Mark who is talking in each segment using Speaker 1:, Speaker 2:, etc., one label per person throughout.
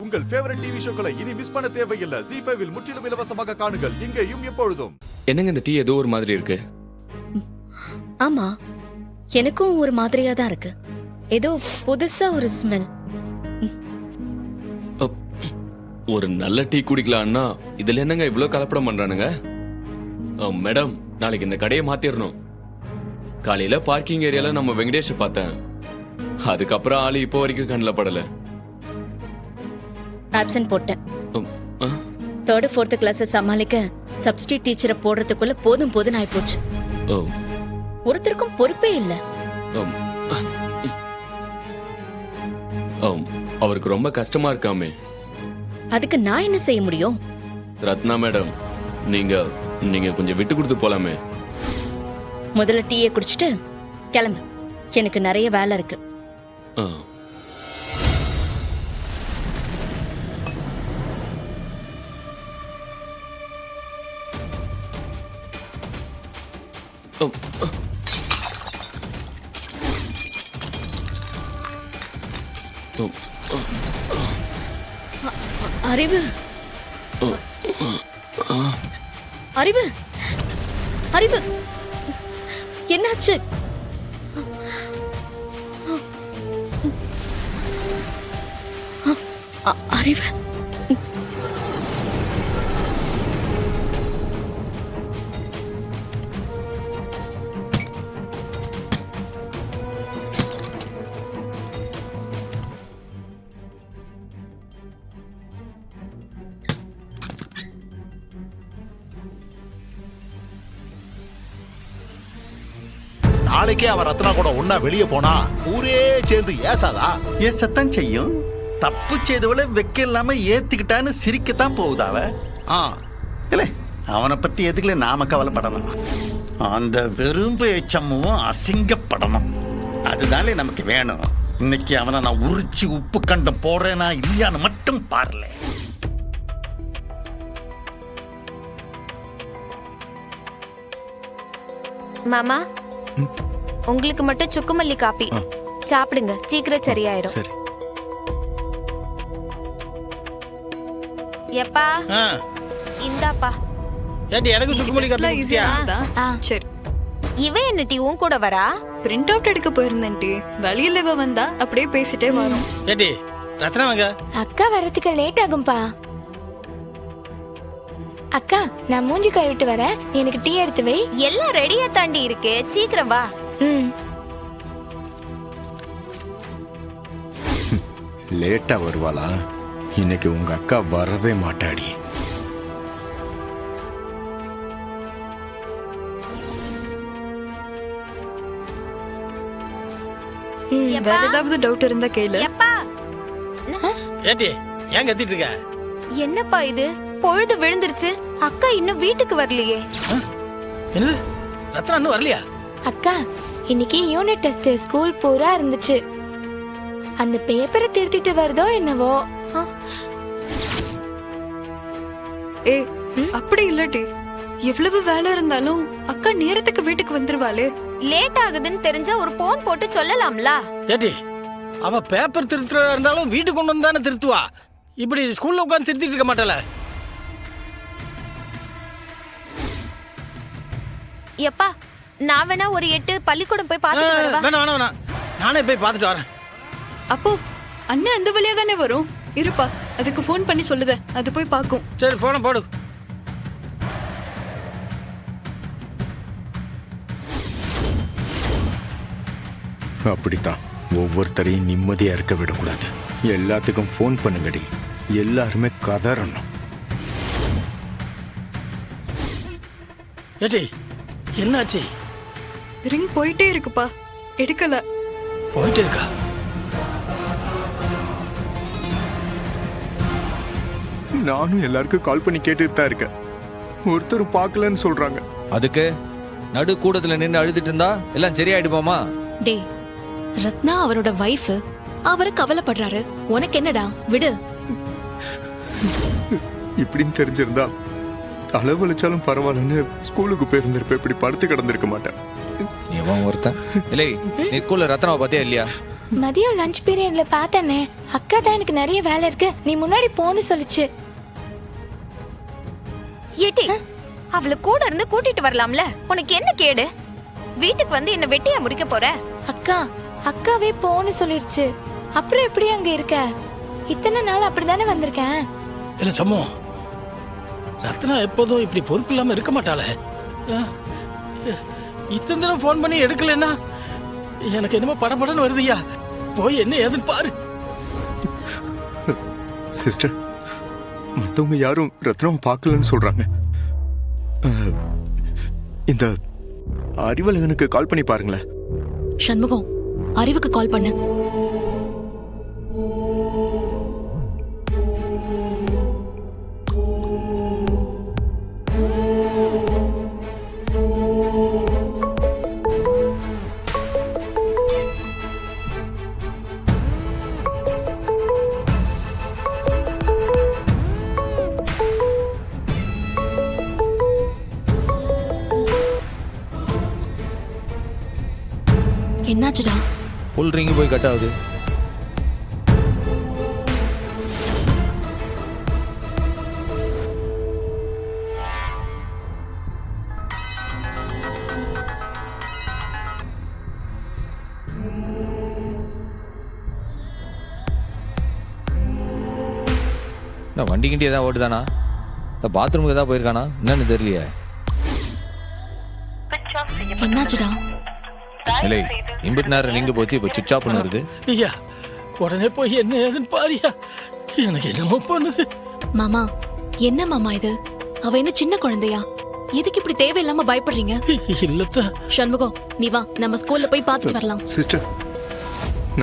Speaker 1: உங்கள் favourite TV ஷோக்களை இனி miss பண்ண தேவையில்லை. ZEE5 இல் முற்றிலும் இலவசமாக காணுங்கள். இங்கேயும் எப்பொழுதும்.
Speaker 2: என்னங்க இந்த டீ ஏதோ ஒரு மாதிரி இருக்கு?
Speaker 3: ஆமா, எனக்கும் ஒரு மாதிரியா தான் இருக்கு. ஏதோ புதுசா ஒரு ஸ்மெல்.
Speaker 2: ஒரு நல்ல டீ குடிக்கலாம்னா இதுல என்னங்க இவ்வளவு கலப்படம் பண்றானுங்க? மேடம், நாளைக்கு இந்த கடையை மாத்திரணும். காலையில பார்க்கிங் ஏரியால நம்ம வெங்கடேஷ பார்த்தேன். அதுக்கப்புறம் ஆளு இப்போ வரைக்கும் கண்ணில் படல.
Speaker 3: ஆப்சென்ட் போட்டேன். 3rd 4th கிளாஸ் சமாளிக்க சப்ஸ்டிட் டீச்சரை போடுறதுக்குள்ள போதும் போதும் ஆயிப்போச்சு. ஒருத்தருக்கும் பொறுப்பே இல்ல.
Speaker 2: அவருக்கு ரொம்ப கஷ்டமா இருக்காமே.
Speaker 3: அதுக்கு நான் என்ன செய்ய முடியும்?
Speaker 2: ரத்னா மேடம், நீங்க கொஞ்சம் விட்டு கொடுத்து போலாமே.
Speaker 3: முதல்ல டீயை குடிச்சிட்டு கிளம்பு. எனக்கு நிறைய வேலை இருக்கு. அறிவு, அறிவு, அறிவு, என்னாச்சு? அறிவு,
Speaker 1: நாளைக்கே அவன் ரத்னா கூட ஒன்னா வெளியே போனா ஊரே சேர்ந்து ஏசாதா?
Speaker 4: ஏசத்தான் செய்யும். தப்பு செய்தவளை வெக்க இல்லாம ஏத்துக்கிட்டான்னு சிரிக்கத்தான் போகுது அவ. இல்ல, அவனை பத்தி எதுக்குல நாம கவலைப்படணும்? அந்த வெறும்பு எச்சமும் அசிங்கப்படணும். அதுதானே நமக்கு வேணும். இன்னைக்கு அவனை நான் உரிச்சு உப்பு கண்டம் போறேனா இல்லையான்னு மட்டும் பாருல.
Speaker 5: மாமா, உங்களுக்கு மட்டும் சுக்குமல்லி காப்பி சாப்பிடுங்க, சீக்கிரம் சரியாயிரும்.
Speaker 4: சரி.
Speaker 5: எப்பா இந்தாப்பா.
Speaker 6: ஏடி எனக்கு சுக்குமல்லி காப்பி குடிச்சியா?
Speaker 7: சரி.
Speaker 5: இவன் என்ன டீ உன் கூட வரா?
Speaker 7: பிரிண்ட் அவுட் எடுக்க போயிருந்தேன் டி. வெளியில இவ வந்தா அப்படியே பேசிட்டே வரோம்.
Speaker 6: ஏடி ரத்னா வாங்க.
Speaker 8: அக்கா வரதுக்கு லேட் ஆகும்பா. அக்கா, நான் மூஞ்சி கழுவிட்டு வரேன். எனக்கு டீ எடுத்து வை.
Speaker 5: எல்லாம் ரெடியா தாண்டி இருக்கு, சீக்கிரம் வா.
Speaker 4: லேட்டா வருவாளா? இன்னைக்கு உங்க அக்கா வரவே மாட்டாடி.
Speaker 7: வேற ஏதாவது டவுட் இருந்தா கேளு.
Speaker 5: எப்பா
Speaker 6: ஏடி ஏன் கத்திட்டு இருக்க?
Speaker 5: என்னப்பா இது, பொழுது விழுந்துருச்சு, அக்கா இன்னும் வீட்டுக்கு வரலையே.
Speaker 6: என்னது, ரத்னா இன்னும் வரலையா?
Speaker 8: அக்கா, இன்னைக்கு யூனிட் டெஸ்ட் ஸ்கூல் பூரா இருந்துச்சு. அந்த பேப்பரை திருத்திட்டு வருதோ என்னவோ.
Speaker 7: ஏ, அப்படி இல்லடி. எவ்வளவு வேலை இருந்தாலும் அக்கா நேரத்துக்கு வீட்டுக்கு வந்துருவாளே.
Speaker 5: லேட் ஆகுதுன்னு தெரிஞ்சா ஒரு போன் போட்டு சொல்லலாம்ல.
Speaker 6: ஏடி, அவ பேப்பர் திருத்துறதா இருந்தாலும் வீட்டுக்கு கொண்டு வந்தானே திருத்துவா. இப்படி ஸ்கூல்ல உட்காந்து திருத்திட்டு இருக்க மாட்டாள.
Speaker 5: எப்பா, நான் வேணா ஒரு 8 பள்ளிக்கூடம் போய் பார்த்துட்டு வரவா?
Speaker 6: வேணாம் வேணாம் வேணாம், நானே போய் பார்த்துட்டு வரேன்.
Speaker 7: அப்போ அண்ணன் அந்த வழியா தானே வரும். இருப்பா, அதுக்கு ஃபோன் பண்ணி சொல்லுத, அது போய் பார்க்கும்.
Speaker 6: சரி, போன போடு.
Speaker 4: அப்படித்தான் ஒவ்வொருத்தரையும் நிம்மதியா இருக்க விடக்கூடாது. எல்லாத்துக்கும் ஃபோன் பண்ணுங்கடி. எல்லாருமே கதறணும்.
Speaker 6: ஏடி என்னாச்சு?
Speaker 7: ரிங் போயிட்டே இருக்குப்பா, எடுக்கல.
Speaker 6: போயிட்டே இருக்கா?
Speaker 4: நானும் எல்லாருக்கும் கால் பண்ணி கேட்டுட்டு தான் இருக்கேன். ஒருத்தரும் பார்க்கலன்னு சொல்றாங்க.
Speaker 9: அதுக்கு நடு கூடத்துல நின்று அழுதுட்டு இருந்தா எல்லாம் சரியாயிடுமாமா?
Speaker 10: டே, ரத்னா அவரோட வைஃப், அவரு கவலைப்படுறாரு. உனக்கு என்னடா, விடு.
Speaker 4: இப்படின்னு தெரிஞ்சிருந்தா தலை வலிச்சாலும் பரவாயில்லன்னு ஸ்கூலுக்கு போயிருந்திருப்பேன். இப்படி படுத்து கிடந்திருக்க மாட்டேன்.
Speaker 9: எவன் ஒருத்தன் இல்லை நீ ஸ்கூல்ல ரத்னாவை பார்த்தியா இல்லையா?
Speaker 8: மதியம் லஞ்ச் பீரியட்ல பார்த்தனே. அக்கா தான் எனக்கு நிறைய வேலை இருக்கு, நீ முன்னாடி போன்னு சொல்லுச்சு.
Speaker 5: ஏட்டி அவளை கூட இருந்து கூட்டிட்டு வரலாம்ல, உனக்கு என்ன கேடு? வீட்டுக்கு வந்து என்ன வெட்டியா முடிக்க போற?
Speaker 8: அக்காவே போன்னு சொல்லிருச்சு, அப்புறம் எப்படி அங்க இருக்க? இத்தனை நாள் அப்படிதானே வந்திருக்கேன்.
Speaker 6: இல்ல சம்மோ, ரத்னா எப்போதும் இப்படி பொறுப்பு இல்லாம இருக்க மாட்டாளே. இத்தனை தடவை ஃபோன் பண்ணி எடுக்கலன்னா எனக்கு என்னமோ படபடன்னு வருதுய்யா. போய் என்ன ஏதுன்னு பாரு.
Speaker 11: சிஸ்டர், மற்றவங்க யாரும் ரத்னாவை பார்க்கலன்னு சொல்றாங்க. இந்த அறிவழகனுக்கு கால் பண்ணி பாருங்களேன்.
Speaker 10: சண்முகம், அறிவுக்கு கால் பண்ணு. என்னாச்சுடா?
Speaker 9: ஃபுல் ரிங்கு போய் கட் ஆகுது. வண்டி கிண்டி ஏதாவது ஓட்டுதானா? பாத்ரூமுக்கு ஏதாவது போயிருக்கானா என்னன்னு தெரியலையே.
Speaker 10: என்னாச்சுடா?
Speaker 9: இல்லை இம்பிட்டு நேரம் ரிங்கு போச்சு, இப்போ சுவிட்ச் ஆஃப் வருது.
Speaker 6: ஐயா உடனே போய் என்ன ஏதுன்னு பாரியா, எனக்கு என்னமோ பண்ணுது.
Speaker 10: மாமா, என்ன மாமா இது? அவ என்ன சின்ன குழந்தையா? எதுக்கு இப்படி தேவையில்லாம பயப்படுறீங்க?
Speaker 6: இல்லத்தா.
Speaker 10: சண்முகம், நீ வா, நம்ம ஸ்கூல்ல போய் பார்த்துட்டு வரலாம்.
Speaker 11: சிஸ்டர்,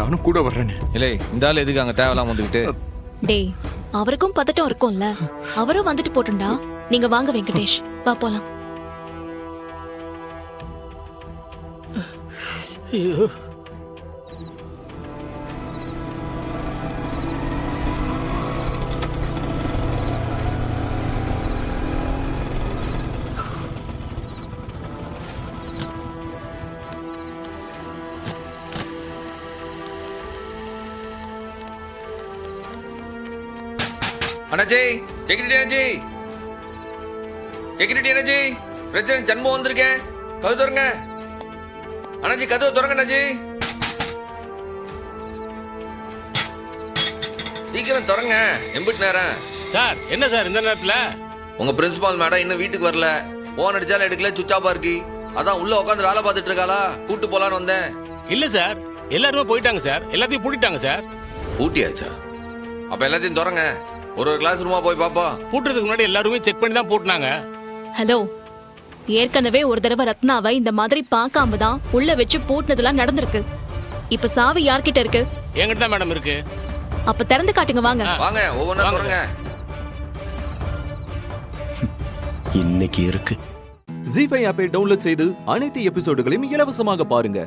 Speaker 11: நானும் கூட வர்றேனே.
Speaker 9: இல்லை இந்த ஆள் எதுக்கு அங்கே தேவையில்லாம வந்துக்கிட்டு?
Speaker 10: டேய், அவருக்கும் பதட்டம் இருக்கும்ல, அவரும் வந்துட்டு போட்டுண்டா. நீங்க வாங்க வெங்கடேஷ், வா போலாம்.
Speaker 6: ஐயோ,
Speaker 9: அண்ணாச்சி, செக்யூரிட்டி அண்ணாச்சி, செக்யூரிட்டி அண்ணாச்சி, பிரசிடென்ட் ஜன்மம் வந்திருக்கேன், கதவு திறங்க. அண்ணாச்சி கதவு திறங்க அண்ணாச்சி, சீக்கிரம் திறங்க. எம்பிட்டு நேரம்
Speaker 6: சார்? என்ன சார் இந்த நேரத்துல?
Speaker 9: உங்க பிரின்சிபால் மேடம் இன்னும் வீட்டுக்கு வரல. போன் அடிச்சாலும் எடுக்கல, சுவிட்ச் ஆஃபா இருக்கு. அதான் உள்ள உட்காந்து வேலை பார்த்துட்டு இருக்காளா, கூட்டு போலான்னு வந்தேன்.
Speaker 6: இல்ல சார், எல்லாருமே போயிட்டாங்க சார், எல்லாத்தையும் பூட்டிட்டாங்க சார்.
Speaker 9: பூட்டியாச்சா? அப்ப எல்லாத்தையும் திறங்க, ஒரு கிளாஸ் ரூமா போய் பாப்போம்.
Speaker 6: பூட்டுறதுக்கு முன்னாடி எல்லாருமே செக் பண்ணி தான் பூட்டினாங்க.
Speaker 10: ஹலோ, ஏற்கனவே ஒரு தடவை ரத்னாவை இந்த மாதிரி பார்க்காம தான் உள்ள வச்சு பூட்டினதெல்லாம் நடந்திருக்கு. இப்ப சாவி யார்கிட்ட இருக்கு?
Speaker 6: என்கிட்ட தான் மேடம் இருக்கு.
Speaker 10: அப்ப திறந்து காட்டுங்க, வாங்க.
Speaker 9: வாங்க, ஒவ்வொன்றா திறங்க.
Speaker 12: இன்னைக்கு இருக்கு. ஜீ5 ஆப்பை டவுன்லோட் செய்து அனைத்து எபிசோடுகளையும் இலவசமாக பாருங்க.